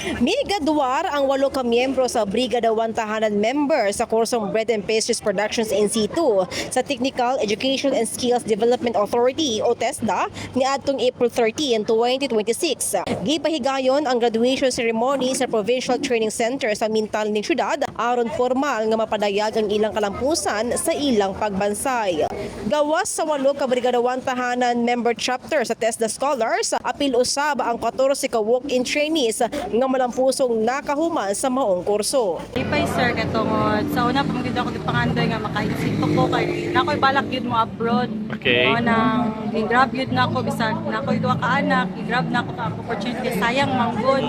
Migadwar ang 8 kamiyembro sa Brigada 1 tahanan member sa kursong Bread and Pastries Productions in situ sa Technical Education and Skills Development Authority o TESDA ni adtong April 13, 2026. Gipahigayon ang graduation ceremony sa Provincial Training Center sa Mintal ning syudad aron formal nga mapadayag ang ilang kalampusan sa ilang pagbansay. Gawas sa 8 ka Brigada 1 tahanan member chapter sa TESDA Scholars, apil usab ang 14 ka walk-in trainees nga malampusong nakahuman sa maong kurso. Ipay sir katungod sa una pamagid ako di pangandoy nga makaisip ko kay nakoy balak yun mo abroad. Okay. Nang i-grab yun na ako bisag nakoy duha ka anak, i-grab na ako ka opportunity sayang manggod.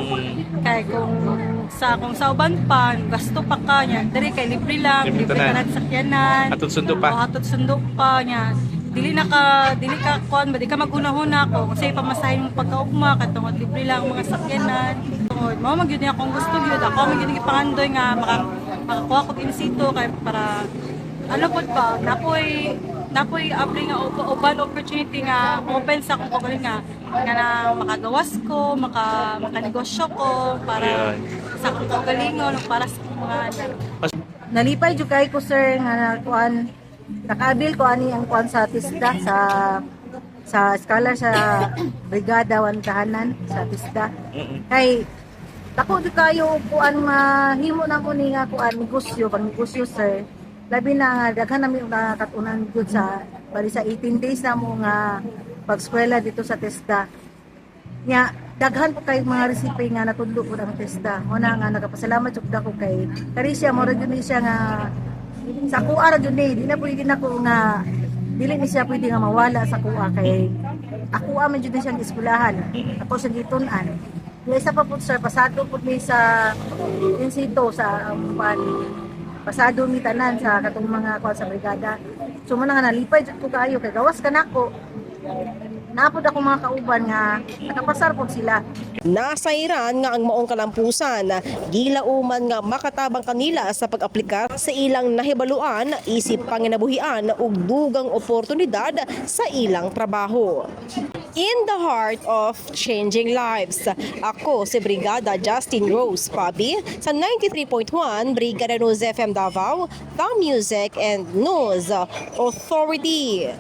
Kay kung sa uban pa gasto pa ka nya diri kay libre lang, libre tanan sakyanan. Hatod sundo pa. Hatod sundo pa nya. Dili ka kon ba di ka magunahon ako kasi pamasahin mo pagkaugma katungod libre lang ang mga sakyanan. Tungod mao magyud niya akong gusto gyud ako magyud gipangandoy nga makakuha ko inisito kay para ano pod ba napoy abri nga uban opportunity nga open sa akong kagalinga nga na makagawas ko makanegosyo ko para sa akong kagalingon para sa akong mga Nalipay jud kay ko sir nga kuan nakabil ko ani ang kuan sa TESDA sa scholar sa Brigada 1 tahanan sa TESDA. Kay dako di kayo kuan mahimo na ko ni nga kuan negosyo pag negosyo sir. Labi na nga daghan nami nakatunan jud sa bali sa 18 days na mo nga pag-eskwela dito sa TESDA. Nya daghan po kay mga resipe nga natudlo po ang TESDA. Una nga nagapasalamat jud ako kay Carisha mo ra jud siya nga sa kuha ra jud di na pwede na ko nga dili ni siya pwede nga mawala sa kuha kay ako man jud siyang eskwelahan ako sa gitun-an. Yung isa pa po sir pasado po mi sa insito sa pasado mi tanan sa katong mga kuha sa brigada. So mo na nga nalipay jud ko kaayo kay gawas ka nako. Napod ako mga kauban nga nakapasar po sila. Nasairan nga ang maong kalampusan, gilauman nga makatabang kanila sa pag-aplikar sa ilang nahibaluan, isip panginabuhian ug dugang oportunidad sa ilang trabaho. In the heart of changing lives, ako si Brigada Justin Rose Pabi sa 93.1 Brigada News FM Davao, The Music and News Authority.